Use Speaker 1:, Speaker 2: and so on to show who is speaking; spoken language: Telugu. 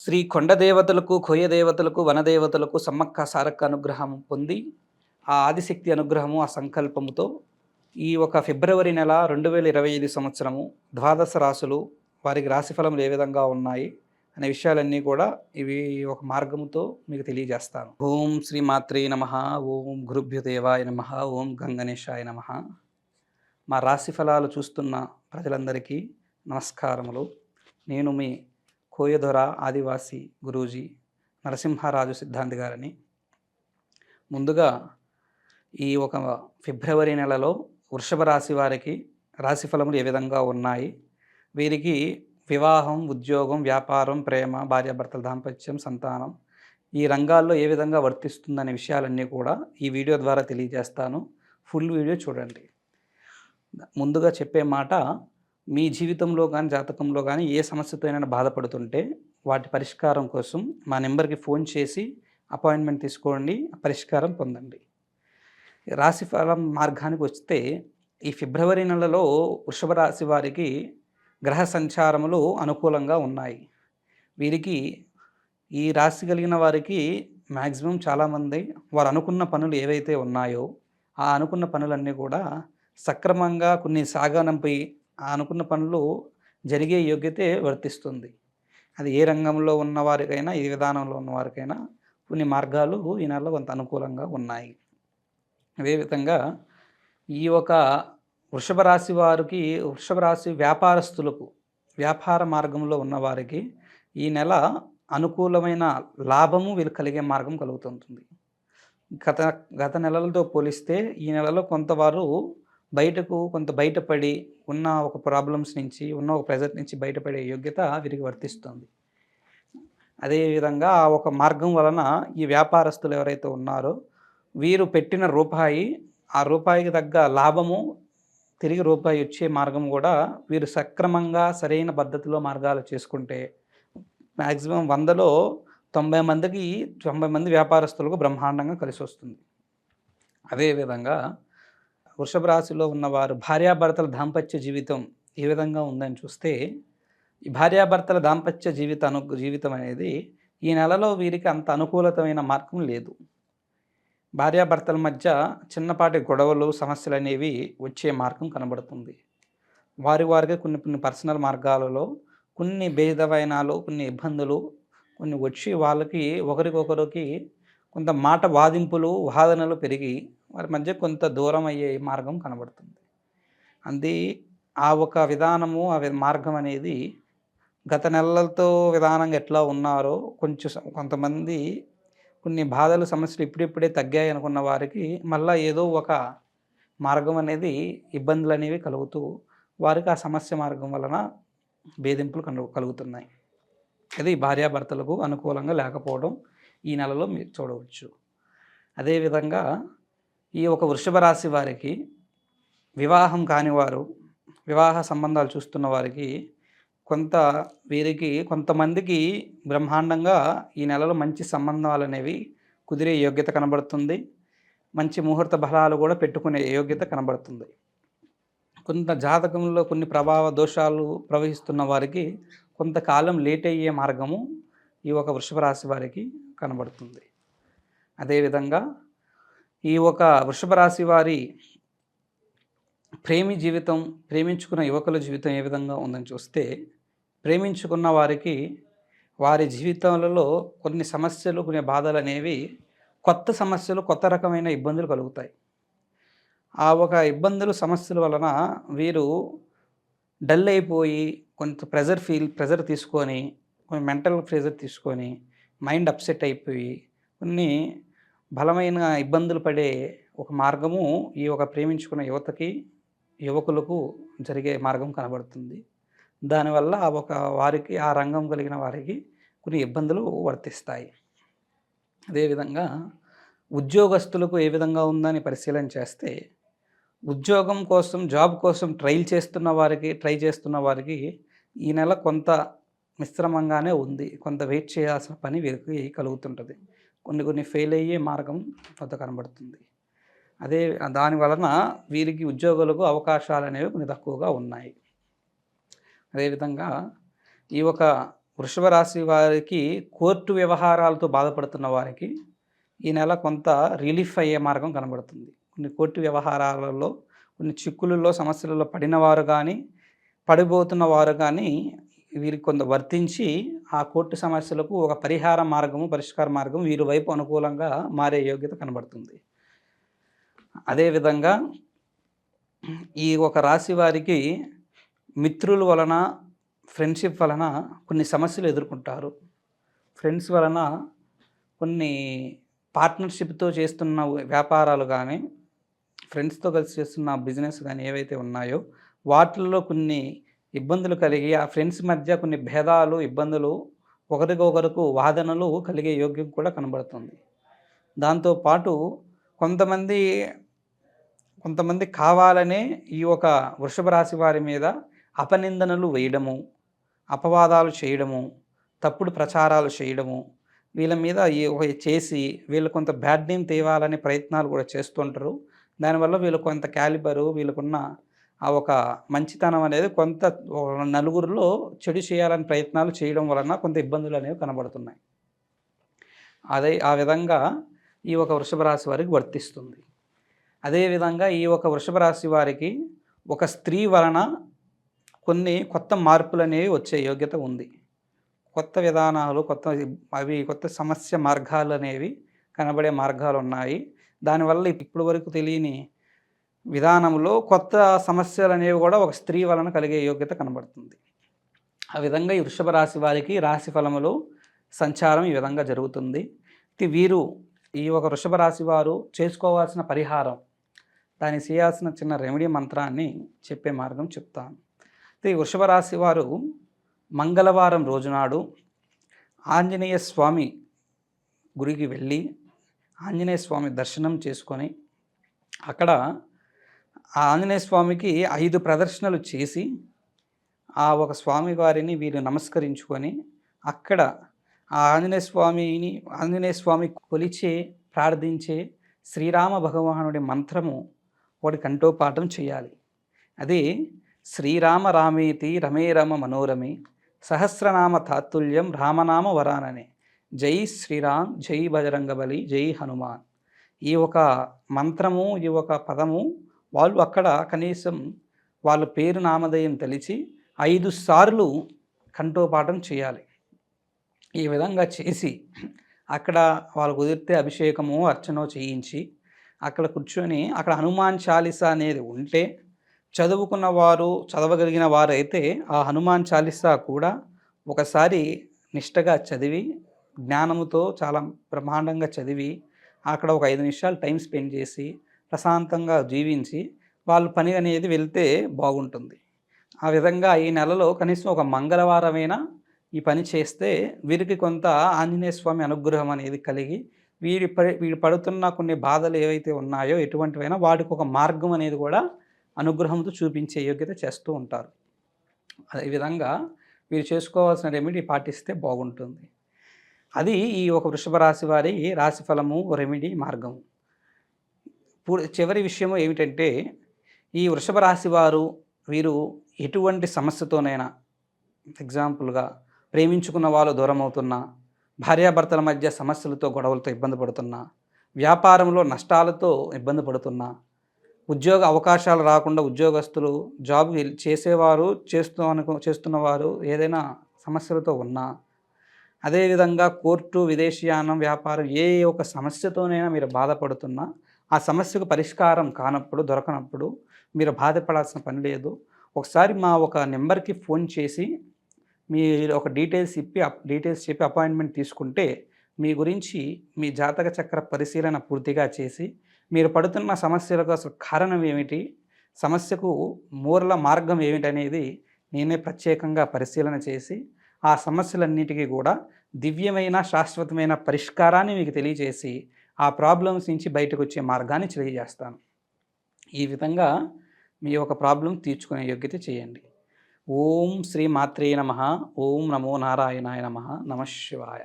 Speaker 1: శ్రీ కొండ దేవతలకు, కోయ దేవతలకు, వనదేవతలకు సమ్మక్క సారక్క అనుగ్రహం పొంది, ఆ ఆదిశక్తి అనుగ్రహము, ఆ సంకల్పముతో ఈ ఒక ఫిబ్రవరి నెల 2025 సంవత్సరము ద్వాదశ రాశులు వారికి రాశిఫలములు ఏ విధంగా ఉన్నాయి అనే విషయాలన్నీ కూడా ఇవి ఒక మార్గముతో మీకు తెలియజేస్తాను. ఓం శ్రీ మాత్రే నమః. ఓం గురుభ్యో దేవాయ నమః. ఓం గంగణేశాయ నమః. మా రాశి ఫలాలు చూస్తున్న ప్రజలందరికీ నమస్కారములు. నేను మీ కోయదొర ఆదివాసి గురూజీ నరసింహారాజు సిద్ధాంతి గారిని. ముందుగా ఈ ఒక ఫిబ్రవరి నెలలో వృషభ రాశి వారికి రాశి ఫలములు ఏ విధంగా ఉన్నాయి, వీరికి వివాహం, ఉద్యోగం, వ్యాపారం, ప్రేమ, భార్యాభర్తల దాంపత్యం, సంతానం ఈ రంగాల్లో ఏ విధంగా వర్తిస్తుందనే విషయాలన్నీ కూడా ఈ వీడియో ద్వారా తెలియజేస్తాను. ఫుల్ వీడియో చూడండి. ముందుగా చెప్పే మాట, మీ జీవితంలో కానీ జాతకంలో కానీ ఏ సమస్యతో అయినా బాధపడుతుంటే వాటి పరిష్కారం కోసం మా నెంబర్కి ఫోన్ చేసి అపాయింట్మెంట్ తీసుకోండి, పరిష్కారం పొందండి. రాశిఫలం మార్గానికి వస్తే ఈ ఫిబ్రవరి నెలలో వృషభ రాశి వారికి గ్రహ సంచారములు అనుకూలంగా ఉన్నాయి. వీరికి ఈ రాశి కలిగిన వారికి మ్యాక్సిమం చాలామంది వారు అనుకున్న పనులు ఏవైతే ఉన్నాయో ఆ అనుకున్న పనులన్నీ కూడా సక్రమంగా కొన్ని సాగనంపై ఆ అనుకున్న పనులు జరిగే యోగ్యతే వర్తిస్తుంది. అది ఏ రంగంలో ఉన్నవారికైనా, ఏ విధానంలో ఉన్నవారికైనా కొన్ని మార్గాలు ఈ నెలలో కొంత అనుకూలంగా ఉన్నాయి. అదేవిధంగా ఈ ఒక వృషభ రాశి వారికి, వృషభ రాశి వ్యాపారస్తులకు, వ్యాపార మార్గంలో ఉన్నవారికి ఈ నెల అనుకూలమైన లాభము వీళ్ళు కలిగే మార్గం కలుగుతుంటుంది. గత గత నెలలతో పోలిస్తే ఈ నెలలో కొంతవారు కొంత బయటపడి ఉన్న ఒక ప్రాబ్లమ్స్ నుంచి, ఉన్న ఒక ప్రెజర్ నుంచి బయటపడే యోగ్యత వీరికి వర్తిస్తుంది. అదేవిధంగా ఆ ఒక మార్గం వలన ఈ వ్యాపారస్తులు ఎవరైతే ఉన్నారో వీరు పెట్టిన రూపాయి, ఆ రూపాయికి తగ్గ లాభము, తిరిగి రూపాయి వచ్చే మార్గం కూడా వీరు సక్రమంగా సరైన పద్ధతిలో మార్గాలు చేసుకుంటే మ్యాక్సిమం 100లో 90 మంది వ్యాపారస్తులకు బ్రహ్మాండంగా కలిసి వస్తుంది. అదేవిధంగా వృషభ రాశిలో ఉన్నవారు భార్యాభర్తల దాంపత్య జీవితం ఏ విధంగా ఉందని చూస్తే, ఈ భార్యాభర్తల దాంపత్య జీవితం అనేది ఈ నెలలో వీరికి అంత అనుకూలతమైన మార్గం లేదు. భార్యాభర్తల మధ్య చిన్నపాటి గొడవలు, సమస్యలు అనేవి వచ్చే మార్గం కనబడుతుంది. వారికి కొన్ని పర్సనల్ మార్గాలలో కొన్ని భేదవైనాలు, కొన్ని ఇబ్బందులు కొన్ని వచ్చి వాళ్ళకి ఒకరికొకరికి కొంత మాట వాదనలు పెరిగి వారి మధ్య కొంత దూరం అయ్యే మార్గం కనబడుతుంది. అది ఆ ఒక విధానము, మార్గం అనేది గత నెలలతో విధానంగా ఎట్లా ఉన్నారో కొంతమంది కొన్ని బాధలు, సమస్యలు ఇప్పుడిప్పుడే తగ్గాయి అనుకున్న వారికి మళ్ళీ ఏదో ఒక మార్గం అనేది, ఇబ్బందులు అనేవి కలుగుతూ వారికి ఆ సమస్య మార్గం వలన వేధింపులు కలుగుతున్నాయి. అది భార్యాభర్తలకు అనుకూలంగా లేకపోవడం ఈ నెలలో మీరు చూడవచ్చు. అదేవిధంగా ఈ ఒక వృషభ రాశి వారికి వివాహం కానివారు, వివాహ సంబంధాలు చూస్తున్న వారికి వీరికి కొంతమందికి బ్రహ్మాండంగా ఈ నెలలో మంచి సంబంధాలు అనేవి కుదిరే యోగ్యత కనబడుతుంది. మంచి ముహూర్త బలాలు కూడా పెట్టుకునే యోగ్యత కనబడుతుంది. కొంత జాతకంలో కొన్ని ప్రభావ దోషాలు ప్రవహిస్తున్న వారికి కొంతకాలం లేట్ అయ్యే మార్గము ఈ ఒక వృషభ రాశి వారికి కనబడుతుంది. అదేవిధంగా ఈ ఒక వృషభ రాశి వారి ప్రేమించుకున్న యువకుల జీవితం ఏ విధంగా ఉందని చూస్తే, ప్రేమించుకున్న వారికి వారి జీవితాలలో కొన్ని సమస్యలు, కొన్ని బాధలు అనేవి, కొత్త సమస్యలు, కొత్త రకమైన ఇబ్బందులు కలుగుతాయి. ఆ ఒక ఇబ్బందులు, సమస్యల వలన వీరు డల్ అయిపోయి కొంత ప్రెజర్ తీసుకొని, కొన్ని మెంటల్ ప్రెజర్ తీసుకొని మైండ్ అప్సెట్ అయిపోయి కొన్ని బలమైన ఇబ్బందులు పడే ఒక మార్గము ఈ ఒక ప్రేమించుకున్న యువకులకు జరిగే మార్గం కనబడుతుంది. దానివల్ల వారికి, ఆ రంగం కలిగిన వారికి కొన్ని ఇబ్బందులు వర్తిస్తాయి. అదేవిధంగా ఉద్యోగస్తులకు ఏ విధంగా ఉందని పరిశీలన చేస్తే, ఉద్యోగం కోసం, జాబ్ కోసం ట్రై చేస్తున్న వారికి ఈ నెల కొంత మిశ్రమంగానే ఉంది. కొంత వెయిట్ చేయాల్సిన పని వీరికి కలుగుతుంటుంది. కొన్ని ఫెయిల్ అయ్యే మార్గం కొంత కనబడుతుంది. దాని వలన వీరికి ఉద్యోగులకు అవకాశాలు అనేవి కొన్ని తక్కువగా ఉన్నాయి. అదేవిధంగా ఈ ఒక వృషభ రాశి వారికి కోర్టు వ్యవహారాలతో బాధపడుతున్న వారికి ఈ నెల కొంత రిలీఫ్ అయ్యే మార్గం కనబడుతుంది. కొన్ని కోర్టు వ్యవహారాలలో, కొన్ని చిక్కులలో, సమస్యలలో పడినవారు కానీ, పడిపోతున్న వారు కానీ వీరికి కొంత వర్తించి ఆ కోర్టు సమస్యలకు ఒక పరిహార మార్గము, పరిష్కార మార్గం వీరి వైపు అనుకూలంగా మారే యోగ్యత కనబడుతుంది. అదేవిధంగా ఈ ఒక రాశి వారికి మిత్రుల వలన, ఫ్రెండ్షిప్ వలన కొన్ని సమస్యలు ఎదుర్కొంటారు. ఫ్రెండ్స్ వలన కొన్ని పార్ట్నర్షిప్‌తో చేస్తున్న వ్యాపారాలు గానీ, ఫ్రెండ్స్‌తో కలిసి చేస్తున్న బిజినెస్ గానీ ఏవైతే ఉన్నాయో, వాటిల్లో కొన్ని ఇబ్బందులు కలిగి, ఆ ఫ్రెండ్స్ మధ్య కొన్ని భేదాలు, ఇబ్బందులు, ఒకరికొకరికి వాదనలు కలిగే యోగ్యం కూడా కనబడుతుంది. దాంతో పాటు కొంతమంది కొంతమంది కావాలనే ఈ ఒక వృషభ రాశి వారి మీద అపనిందనలు వేయడము, అపవాదాలు చేయడము, తప్పుడు ప్రచారాలు చేయడము, వీళ్ళ మీద చేసి వీళ్ళు కొంత బ్యాడ్ నేమ్ తేవాలనే ప్రయత్నాలు కూడా చేస్తుంటారు. దానివల్ల వీళ్ళు కొంత క్యాలిబరు, వీళ్ళకున్న ఆ ఒక మంచితనం అనేది కొంత నలుగురిలో చెడు చేయాలని ప్రయత్నాలు చేయడం వలన కొంత ఇబ్బందులు అనేవి కనబడుతున్నాయి. ఆ విధంగా ఈ ఒక వృషభ రాశి వారికి వర్తిస్తుంది. అదేవిధంగా ఈ ఒక వృషభ రాశి వారికి ఒక స్త్రీ వలన కొన్ని కొత్త మార్పులనేవి వచ్చే యోగ్యత ఉంది. కొత్త విధానాలు, కొత్త సమస్య మార్గాలు అనేవి కనబడే మార్గాలు ఉన్నాయి. దానివల్ల ఇప్పటి వరకు తెలియని విధానంలో కొత్త సమస్యలు అనేవి కూడా ఒక స్త్రీ వలన కలిగే యోగ్యత కనబడుతుంది. ఆ విధంగా ఈ వృషభ రాశి వారికి రాశి ఫలములు సంచారం ఈ విధంగా జరుగుతుంది. వీరు ఈ ఒక వృషభ రాశి వారు చేసుకోవాల్సిన పరిహారం, దానికి చేయాల్సిన చిన్న రెమెడీ మంత్రాన్ని చెప్పే మార్గం చెప్తాను. ఈ వృషభ రాశి వారు మంగళవారం రోజునాడు ఆంజనేయ స్వామి గుడికి వెళ్ళి ఆంజనేయ స్వామి దర్శనం చేసుకొని అక్కడ ఆ ఆంజనేయ స్వామికి 5 ప్రదర్శనలు చేసి ఆ ఒక స్వామి వారిని వీరు నమస్కరించుకొని అక్కడ ఆ ఆంజనేయ స్వామి కొలిచే, ప్రార్థించే శ్రీరామ భగవానుడి మంత్రము ఒకటి కంఠోపాఠం చేయాలి. అది శ్రీరామ రామేతి రమే రమ మనోరమే సహస్రనామ తాతుల్యం రామనామ వరాననే జై శ్రీరామ్, జై బజరంగబలి, జై హనుమాన్. ఈ ఒక మంత్రము, ఈ ఒక పదము వాళ్ళు అక్కడ కనీసం వాళ్ళ పేరు నామధేయం తెలిసి 5 సార్లు కంఠోపాఠం చేయాలి. ఈ విధంగా చేసి అక్కడ వాళ్ళు కుదిరితే అభిషేకము, అర్చనో చేయించి అక్కడ కూర్చొని అక్కడ హనుమాన్ చాలీసా అనేది ఉంటే చదవగలిగిన వారైతే ఆ హనుమాన్ చాలీసా కూడా ఒకసారి నిష్టగా చదివి, జ్ఞానముతో చాలా బ్రహ్మాండంగా చదివి అక్కడ ఒక 5 నిమిషాలు టైం స్పెండ్ చేసి ప్రశాంతంగా జీవించి వాళ్ళు పని అనేది వెళ్తే బాగుంటుంది. ఆ విధంగా ఈ నెలలో కనీసం ఒక మంగళవారమైనా ఈ పని చేస్తే వీరికి కొంత ఆంజనేయ స్వామి అనుగ్రహం అనేది కలిగి వీరు పడుతున్న కొన్ని బాధలు ఏవైతే ఉన్నాయో ఎటువంటివైనా వాటికి ఒక మార్గం అనేది కూడా అనుగ్రహంతో చూపించే యోగ్యత చేస్తూ ఉంటారు. అదేవిధంగా వీరు చేసుకోవాల్సిన రెమెడీ పాటిస్తే బాగుంటుంది. అది ఈ ఒక వృషభ రాశి వారి రాశి ఫలము, రెమెడీ మార్గము. చివరి విషయము ఏమిటంటే ఈ వృషభ రాశి వారు వీరు ఎటువంటి సమస్యతోనైనా, ఎగ్జాంపుల్గా ప్రేమించుకున్న వాళ్ళు దూరం అవుతున్నా, భార్యాభర్తల మధ్య సమస్యలతో, గొడవలతో ఇబ్బంది పడుతున్నా, వ్యాపారంలో నష్టాలతో ఇబ్బంది పడుతున్నా, ఉద్యోగ అవకాశాలు రాకుండా ఉద్యోగస్తులు, జాబ్ చేసేవారు చేస్తున్నవారు ఏదైనా సమస్యలతో ఉన్నా, అదేవిధంగా కోర్టు, విదేశీయానం, వ్యాపారం ఏ ఒక సమస్యతోనైనా మీరు బాధపడుతున్నా, ఆ సమస్యకు పరిష్కారం దొరకనప్పుడు మీరు బాధపడాల్సిన పని లేదు. ఒకసారి మా ఒక నెంబర్కి ఫోన్ చేసి మీరు ఒక డీటెయిల్స్ చెప్పి అపాయింట్మెంట్ తీసుకుంటే మీ గురించి మీ జాతక చక్ర పరిశీలన పూర్తిగా చేసి మీరు పడుతున్న సమస్యలకు అసలు కారణం ఏమిటి, సమస్యకు మూల మార్గం ఏమిటనేది నేనే ప్రత్యేకంగా పరిశీలన చేసి ఆ సమస్యలన్నిటికీ కూడా దివ్యమైన, శాశ్వతమైన పరిష్కారాన్ని మీకు తెలియజేసి ఆ ప్రాబ్లమ్స్ నుంచి బయటకు వచ్చే మార్గాన్ని తెలియజేస్తాను. ఈ విధంగా మీ యొక్క ప్రాబ్లం తీర్చుకునే యోగ్యత చేయండి. ఓం శ్రీ మాత్రే నమః. ఓం నమో నారాయణాయ నమః. నమః శివాయ.